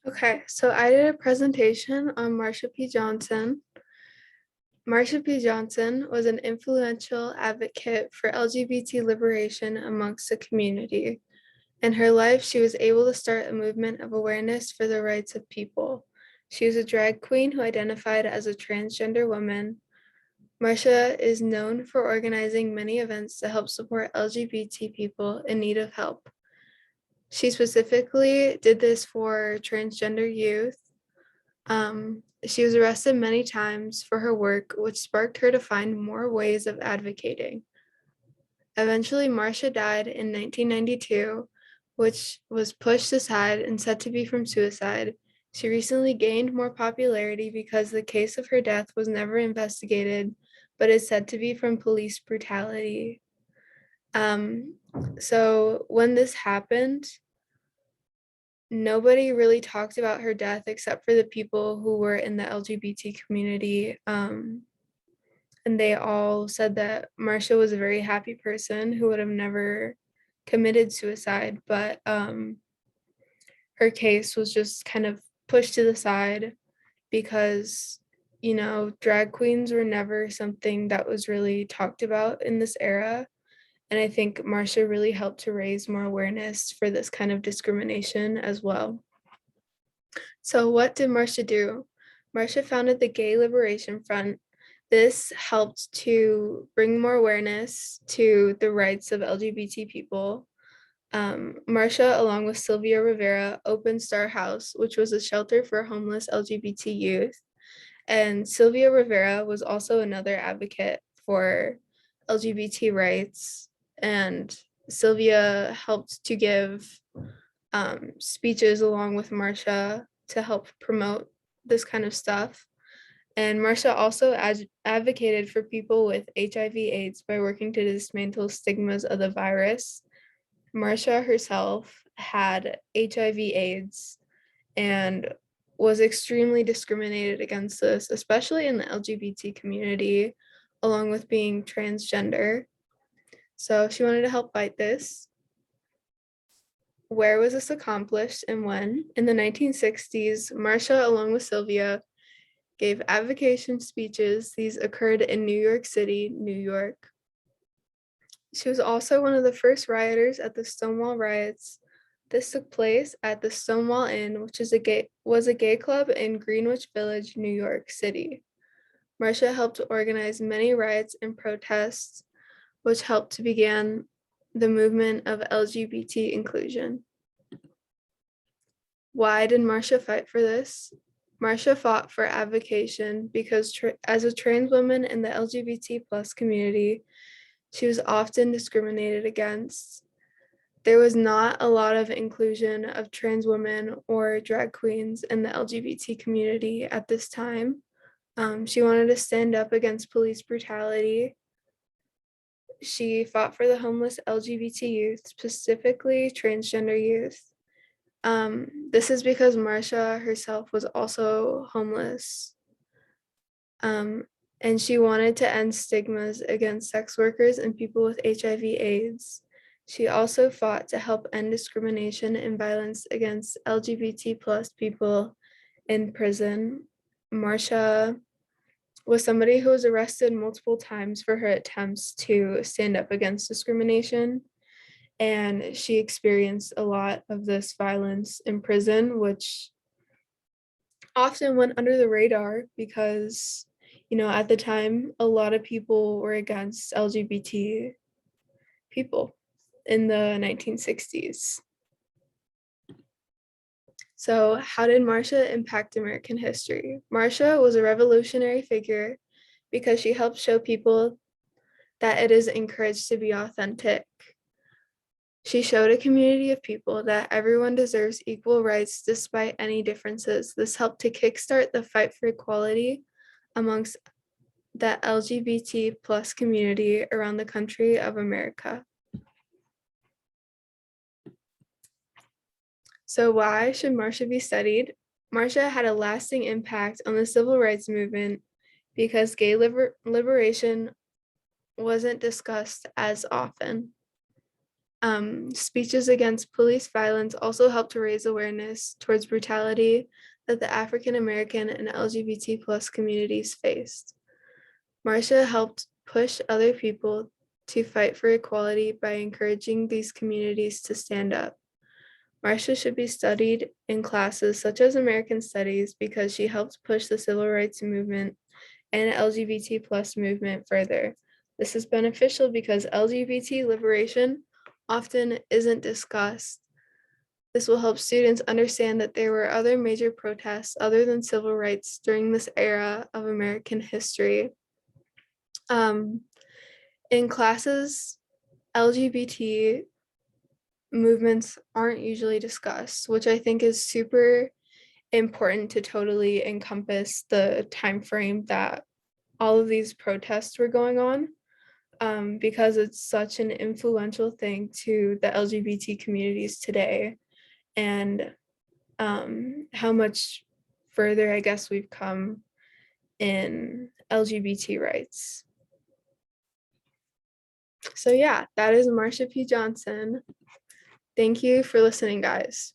Okay, so I did a presentation on Marsha P. Johnson. Marsha P. Johnson was an influential advocate for LGBT liberation amongst the community. In her life, she was able to start a movement of awareness for the rights of people. She was a drag queen who identified as a transgender woman. Marsha is known for organizing many events to help support LGBT people in need of help. She specifically did this for transgender youth. She was arrested many times for her work, which sparked her to find more ways of advocating. Eventually, Marsha died in 1992, which was pushed aside and said to be from suicide. She recently gained more popularity because the case of her death was never investigated, but is said to be from police brutality. Um, so when this happened, nobody really talked about her death except for the people who were in the LGBT community. And they all said that Marsha was a very happy person who would have never committed suicide, but her case was just kind of pushed to the side because, drag queens were never something that was really talked about in this era. And I think Marsha really helped to raise more awareness for this kind of discrimination as well. So, what did Marsha do? Marsha founded the Gay Liberation Front. This helped to bring more awareness to the rights of LGBT people. Marsha, along with Sylvia Rivera, opened Star House, which was a shelter for homeless LGBT youth. And Sylvia Rivera was also another advocate for LGBT rights. And Sylvia helped to give speeches along with Marsha to help promote this kind of stuff. And Marsha also advocated for people with HIV/AIDS by working to dismantle stigmas of the virus. Marsha herself had HIV/AIDS and was extremely discriminated against this, especially in the LGBT community, along with being transgender. So she wanted to help fight this. Where was this accomplished and when? In the 1960s, Marsha, along with Sylvia, gave advocacy speeches. These occurred in New York City, New York. She was also one of the first rioters at the Stonewall riots. This took place at the Stonewall Inn, which was a gay club in Greenwich Village, New York City. Marsha helped organize many riots and protests, which helped to begin the movement of LGBT inclusion. Why did Marsha fight for this? Marsha fought for advocacy because as a trans woman in the LGBT plus community, she was often discriminated against. There was not a lot of inclusion of trans women or drag queens in the LGBT community at this time. She wanted to stand up against police brutality. She fought for the homeless LGBT youth, specifically transgender youth. This is because Marsha herself was also homeless. And she wanted to end stigmas against sex workers and people with HIV/AIDS. She also fought to help end discrimination and violence against LGBT plus people in prison. Marsha was somebody who was arrested multiple times for her attempts to stand up against discrimination. And she experienced a lot of this violence in prison, which often went under the radar because, at the time, a lot of people were against LGBT people in the 1960s. So, how did Marsha impact American history? Marsha was a revolutionary figure because she helped show people that it is encouraged to be authentic. She showed a community of people that everyone deserves equal rights despite any differences. This helped to kickstart the fight for equality amongst the LGBT plus community around the country of America. So why should Marsha be studied? Marsha had a lasting impact on the civil rights movement because gay liberation wasn't discussed as often. Speeches against police violence also helped to raise awareness towards brutality that the African American and LGBT plus communities faced. Marsha helped push other people to fight for equality by encouraging these communities to stand up. Marsha should be studied in classes such as American Studies because she helped push the civil rights movement and LGBT plus movement further. This is beneficial because LGBT liberation often isn't discussed. This will help students understand that there were other major protests other than civil rights during this era of American history. Um, in classes, LGBT movements aren't usually discussed, which I think is super important to totally encompass the time frame that all of these protests were going on, because it's such an influential thing to the LGBT communities today, and how much further I guess we've come in LGBT rights. So yeah, that is Marsha P. Johnson. Thank you for listening, guys.